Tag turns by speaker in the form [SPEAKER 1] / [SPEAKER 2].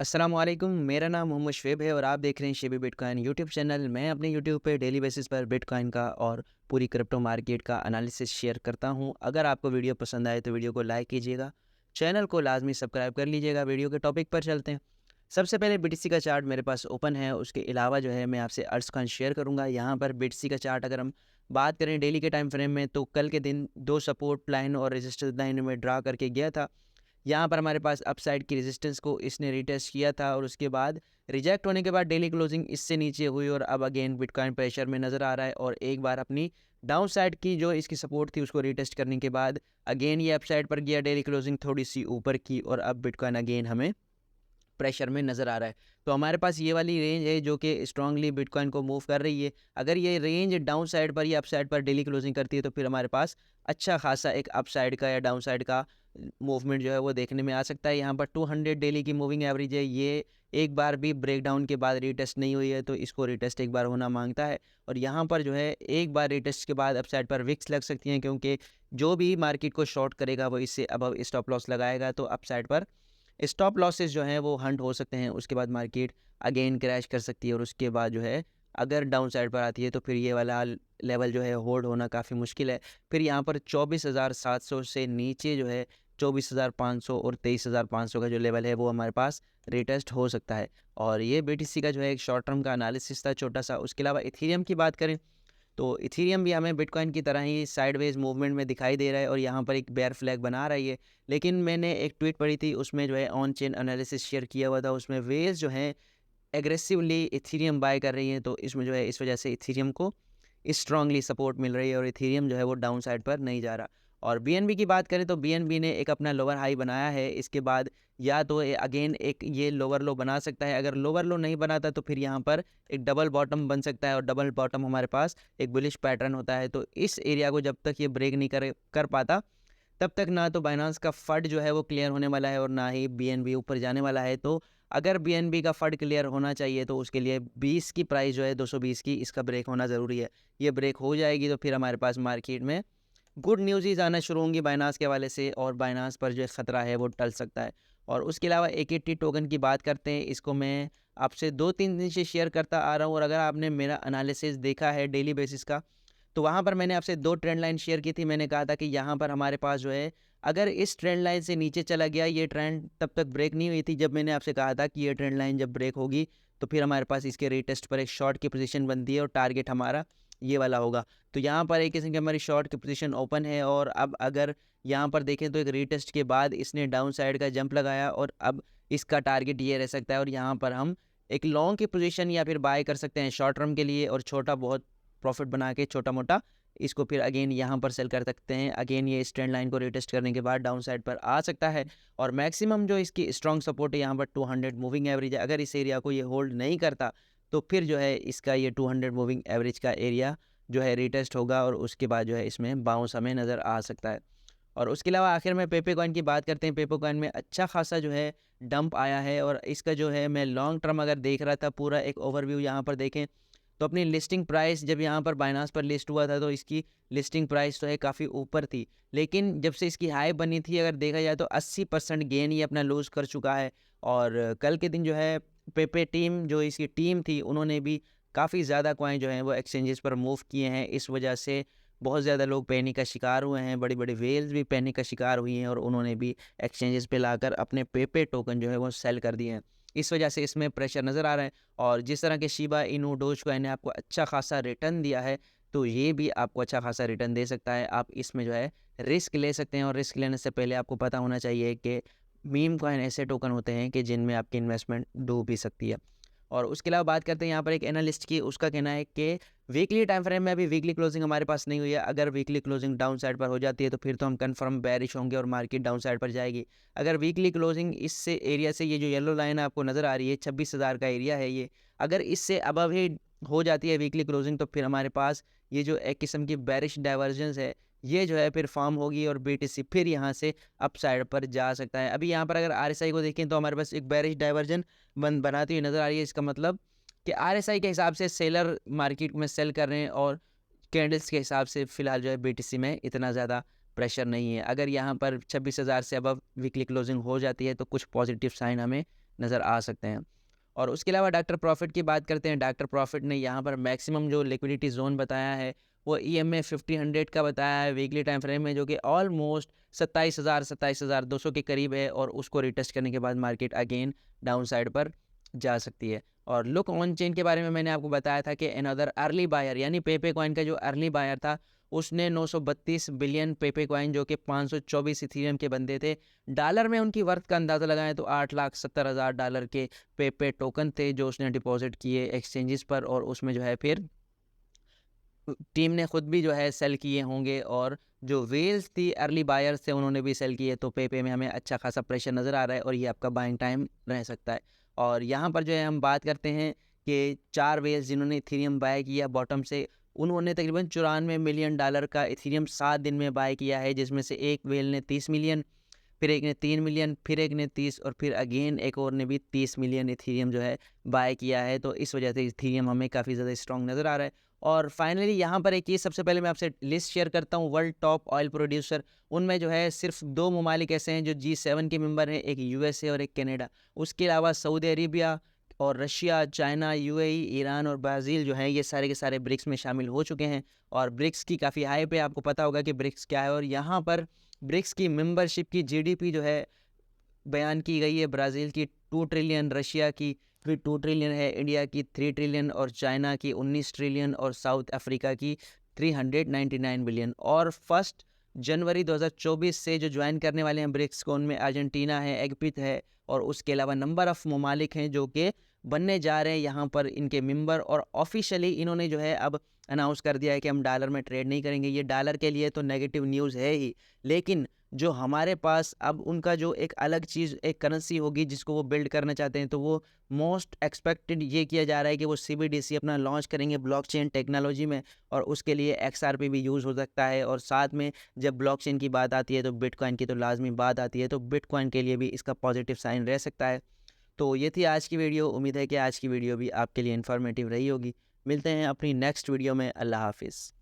[SPEAKER 1] अस्सलाम वालेकुम। मेरा नाम मोहम्मद शुएब है और आप देख रहे हैं शेबी बिटकॉइन यूट्यूब चैनल। मैं अपने यूट्यूब पे डेली बेसिस पर बिटकॉइन का और पूरी क्रिप्टो मार्केट का एनालिसिस शेयर करता हूं। अगर आपको वीडियो पसंद आए तो वीडियो को लाइक कीजिएगा, चैनल को लाजमी सब्सक्राइब कर लीजिएगा। वीडियो के टॉपिक पर चलते हैं। सबसे पहले बीटीसी का चार्ट मेरे पास ओपन है। उसके अलावा जो है मैं आपसे अर्ट्स कॉइन शेयर करूँगा। यहाँ पर बीटीसी का चार्ट अगर हम बात करें डेली के टाइम फ्रेम में, तो कल के दिन दो सपोर्ट लाइन और रेजिस्टेंस लाइन में ड्रा करके गया था। यहाँ पर हमारे पास अपसाइड की रेजिस्टेंस को इसने रिटेस्ट किया था और उसके बाद रिजेक्ट होने के बाद डेली क्लोजिंग इससे नीचे हुई और अब अगेन बिटकॉइन प्रेशर में नज़र आ रहा है। और एक बार अपनी डाउन साइड की जो इसकी सपोर्ट थी उसको रिटेस्ट करने के बाद अगेन ये अपसाइड पर गया, डेली क्लोजिंग थोड़ी सी ऊपर की और अब बिटकॉइन अगेन हमें प्रेशर में नज़र आ रहा है। तो हमारे पास ये वाली रेंज है जो कि स्ट्रांगली बिटकॉइन को मूव कर रही है। अगर ये रेंज डाउन साइड पर या अप साइड पर डेली क्लोजिंग करती है तो फिर हमारे पास अच्छा खासा एक अप साइड का या डाउन साइड का मूवमेंट जो है वो देखने में आ सकता है। यहाँ पर 200 डेली की मूविंग एवरेज है, ये एक बार भी ब्रेकडाउन के बाद रिटेस्ट नहीं हुई है, तो इसको रिटेस्ट एक बार होना मांगता है। और यहाँ पर जो है एक बार रिटेस्ट के बाद अपसाइड पर विक्स लग सकती हैं, क्योंकि जो भी मार्केट को शॉर्ट करेगा वो इससे अबव स्टॉप लॉस लगाएगा, तो अपसाइड पर स्टॉप लॉसेस जो हैं वो हंट हो सकते हैं। उसके बाद मार्केट अगेन क्रैश कर सकती है और उसके बाद जो है अगर डाउन साइड पर आती है तो फिर ये वाला लेवल जो है होल्ड होना काफ़ी मुश्किल है। फिर यहाँ पर 24,700 से नीचे जो है 24,500 और 23,500 का जो लेवल है वो हमारे पास रिटेस्ट हो सकता है। और ये बीटीसी का जो है एक शॉर्ट टर्म का एनालिसिस था छोटा सा। उसके अलावा इथेरियम की बात करें तो इथेरियम भी हमें बिटकॉइन की तरह ही साइडवेज मूवमेंट में दिखाई दे रहा है और यहाँ पर एक बेयर फ्लैग बना रही है। लेकिन मैंने एक ट्वीट पढ़ी थी, उसमें जो है ऑन चेन एनालिसिस शेयर किया हुआ था, उसमें वेज जो है एग्रेसिवली इथेरियम बाय कर रही हैं, तो इसमें जो है इस वजह से इथेरियम को स्ट्रांगली सपोर्ट मिल रही है और इथेरियम जो है वो डाउन साइड पर नहीं जा रहा। और बीएनबी की बात करें तो बीएनबी ने एक अपना लोअर हाई बनाया है। इसके बाद या तो अगेन एक ये लोअर लो बना सकता है। अगर लोअर लो नहीं बनाता तो फिर यहाँ पर एक डबल बॉटम बन सकता है और डबल बॉटम हमारे पास एक बुलिश पैटर्न होता है। तो इस एरिया को जब तक ये ब्रेक नहीं कर पाता तब तक ना तो बाइनांस का फंड जो है वो क्लियर होने वाला है और ना ही बीएनबी ऊपर जाने वाला है। तो अगर बीएनबी का फंड क्लियर होना चाहिए तो उसके लिए 20 की प्राइस जो है 220 की, इसका ब्रेक होना ज़रूरी है। ये ब्रेक हो जाएगी तो फिर हमारे पास मार्केट में गुड न्यूज़ आना शुरू होंगी बाइनांस के हवाले से और बाइनांस पर जो ख़तरा है वो टल सकता है। और उसके अलावा AKT टोकन की बात करते हैं। इसको मैं आपसे 2-3 दिन से शेयर करता आ रहा हूँ और अगर आपने मेरा एनालिसिस देखा है डेली बेसिस का, तो वहाँ पर मैंने आपसे 2 ट्रेंड लाइन शेयर की थी। मैंने कहा था कि यहाँ पर हमारे पास जो है अगर इस ट्रेंड लाइन से नीचे चला गया, ये ट्रेंड तब तक ब्रेक नहीं हुई थी जब मैंने आपसे कहा था कि ये ट्रेंड लाइन जब ब्रेक होगी तो फिर हमारे पास इसके रीटेस्ट पर एक शॉर्ट की पोजीशन बनती है और टारगेट हमारा ये वाला होगा। तो यहाँ पर एक किस्म की हमारी शॉर्ट की पोजीशन ओपन है और अब अगर यहाँ पर देखें तो एक रीटेस्ट के बाद इसने डाउन साइड का जंप लगाया और अब इसका टारगेट ये रह सकता है और यहाँ पर हम एक लॉन्ग की पोजीशन या फिर बाय कर सकते हैं शॉर्ट टर्म के लिए और छोटा बहुत प्रॉफिट बना के छोटा मोटा इसको फिर अगेन यहाँ पर सेल कर सकते हैं। अगेन ये इस ट्रेंड लाइन को रिटेस्ट करने के बाद डाउन साइड पर आ सकता है और मैक्सिमम जो इसकी स्ट्रॉन्ग सपोर्ट है यहाँ पर 200 मूविंग एवरेज है। अगर इस एरिया को ये होल्ड नहीं करता तो फिर जो है इसका ये 200 मूविंग एवरेज का एरिया जो है रिटेस्ट होगा और उसके बाद जो है इसमें बाउंस हमें नज़र आ सकता है। और उसके अलावा आखिर में पेपर कॉइन की बात करते हैं। पेपर कॉइन में अच्छा खासा जो है डंप आया है और इसका जो है मैं लॉन्ग टर्म अगर देख रहा था, पूरा एक ओवरव्यू यहाँ पर देखें तो अपनी लिस्टिंग प्राइस जब यहाँ पर बाइनांस पर लिस्ट हुआ था तो इसकी लिस्टिंग प्राइस तो है काफ़ी ऊपर थी, लेकिन जब से इसकी हाई बनी थी अगर देखा जाए तो 80% गेन ये अपना लूज़ कर चुका है। और कल के दिन जो है पेपे टीम जो इसकी टीम थी उन्होंने भी काफ़ी ज़्यादा कॉइन जो हैं वो एक्सचेंजेस पर मूव किए हैं। इस वजह से बहुत ज़्यादा लोग पैनिक का शिकार हुए हैं, बड़ी बड़ी वेल्स भी पैनिक का शिकार हुई हैं और उन्होंने भी एक्सचेंजेस पे लाकर अपने पेपे टोकन जो है वो सेल कर दिए हैं। इस वजह से इसमें प्रेशर नज़र आ रहा है और जिस तरह के शिबा इनू डोज कॉइन ने आपको अच्छा खासा रिटर्न दिया है तो ये भी आपको अच्छा खासा रिटर्न दे सकता है। आप इसमें जो है रिस्क ले सकते हैं और रिस्क लेने से पहले आपको पता होना चाहिए कि मीम कॉइन ऐसे टोकन होते हैं कि जिनमें आपकी इन्वेस्टमेंट डूब भी सकती है। और उसके अलावा बात करते हैं यहाँ पर एक एनालिस्ट की, उसका कहना है कि वीकली टाइम फ्रेम में अभी वीकली क्लोजिंग हमारे पास नहीं हुई है। अगर वीकली क्लोजिंग डाउन साइड पर हो जाती है तो फिर तो हम कंफर्म बेरिश होंगे और मार्केट डाउन साइड पर जाएगी। अगर वीकली क्लोजिंग इससे एरिया से, ये जो येलो लाइन आपको नज़र आ रही है 26,000 का एरिया है ये, अगर इससे अबव ही हो जाती है वीकली क्लोजिंग तो फिर हमारे पास ये जो एक किस्म की बेरिश डाइवर्जेंस है ये जो है फिर फॉर्म होगी और बीटीसी फिर यहाँ से अप साइड पर जा सकता है। अभी यहाँ पर अगर आरएसआई को देखें तो हमारे पास एक बेरिश डाइवर्जन बनाती हुई नज़र आ रही है। इसका मतलब कि आरएसआई के हिसाब से सेलर मार्केट में सेल कर रहे हैं और कैंडल्स के हिसाब से फ़िलहाल जो है बीटीसी में इतना ज़्यादा प्रेशर नहीं है। अगर यहाँ पर 26,000 से अबव वीकली क्लोजिंग हो जाती है तो कुछ पॉजिटिव साइन हमें नज़र आ सकते हैं। और उसके अलावा डॉक्टर प्रॉफिट की बात करते हैं। डॉक्टर प्रॉफिट ने यहाँ पर मैक्सिमम जो लिक्विडिटी जोन बताया है वो EMA 50-100 का बताया है वीकली टाइम फ्रेम में, जो कि ऑलमोस्ट 27,200 के करीब है, और उसको रिटेस्ट करने के बाद मार्केट अगेन डाउन साइड पर जा सकती है। और लुक ऑन चेन के बारे में मैंने आपको बताया था कि अनदर अर्ली बायर यानी पेपे कॉइन का जो अर्ली बायर था उसने 932 बिलियन पेपे कॉइन, जो कि 524 इथीरियम के बनते थे, डॉलर में उनकी वर्थ का अंदाज़ा लगाएं तो $8,70,000 के पेपे टोकन थे जो उसने डिपॉजिट किए एक्सचेंजेस पर, और उसमें जो है फिर टीम ने खुद भी जो है सेल किए होंगे, और जो वेल्स थी अर्ली बायर्स थे उन्होंने भी सेल किए। तो पेपे में हमें अच्छा खासा प्रेशर नज़र आ रहा है और ये आपका बाइंग टाइम रह सकता है। और यहाँ पर जो है हम बात करते हैं कि 4 वेल्स जिन्होंने इथीरियम बाय किया बॉटम से, उन्होंने तकरीबन $94 मिलियन का इथीरियम 7 दिन में बाय किया है, जिसमें से एक वेल ने 30 मिलियन, फिर एक ने 3 मिलियन, फिर एक ने 30, और फिर अगेन एक और ने भी 30 मिलियन इथीरियम जो है बाय किया है। तो इस वजह से इथीरियम हमें काफ़ी ज़्यादा स्ट्रॉन्ग नज़र आ रहा है। और फाइनली यहाँ पर एक चीज़ सबसे पहले मैं आपसे लिस्ट शेयर करता हूँ वर्ल्ड टॉप ऑयल प्रोड्यूसर। उनमें जो है सिर्फ 2 ममालिक ऐसे हैं जो G7 के मेंबर हैं, एक USA और एक कनाडा। उसके अलावा सऊदी अरेबिया और रशिया, चाइना, UAE, ईरान और ब्राज़ील जो हैं ये सारे के सारे ब्रिक्स में शामिल हो चुके हैं। और ब्रिक्स की काफ़ी हाइप है, आपको पता होगा कि ब्रिक्स क्या है। और यहाँ पर ब्रिक्स की मेंबरशिप की GDP जो है बयान की गई है। ब्राज़ील की 2 ट्रिलियन, रशिया की फिर 2 ट्रिलियन है, इंडिया की 3 ट्रिलियन और चाइना की 19 ट्रिलियन और साउथ अफ्रीका की 399 बिलियन। और 1 जनवरी 2024 से जो ज्वाइन करने वाले हैं ब्रिक्स को, उनमें अर्जेंटीना है, एगपित है, और उसके अलावा नंबर ऑफ़ ममालिक हैं जो कि बनने जा रहे हैं यहाँ पर इनके मेंबर। और ऑफिशियली इन्होंने जो है अब अनाउंस कर दिया है कि हम डॉलर में ट्रेड नहीं करेंगे। ये डॉलर के लिए तो नेगेटिव न्यूज़ है ही, लेकिन जो हमारे पास अब उनका जो एक अलग चीज़, एक करेंसी होगी जिसको वो बिल्ड करना चाहते हैं, तो वो मोस्ट एक्सपेक्टेड ये किया जा रहा है कि वो CBDC अपना लॉन्च करेंगे ब्लॉकचेन टेक्नोलॉजी में, और उसके लिए XRP भी यूज़ हो सकता है। और साथ में जब ब्लॉकचेन की बात आती है तो बिटकॉइन की तो लाजमी बात आती है, तो बिटकॉइन के लिए भी इसका पॉजिटिव साइन रह सकता है। तो ये थी आज की वीडियो। उम्मीद है कि आज की वीडियो भी आपके लिए इन्फॉर्मेटिव रही होगी। मिलते हैं अपनी नेक्स्ट वीडियो में। अल्लाह हाफिज़।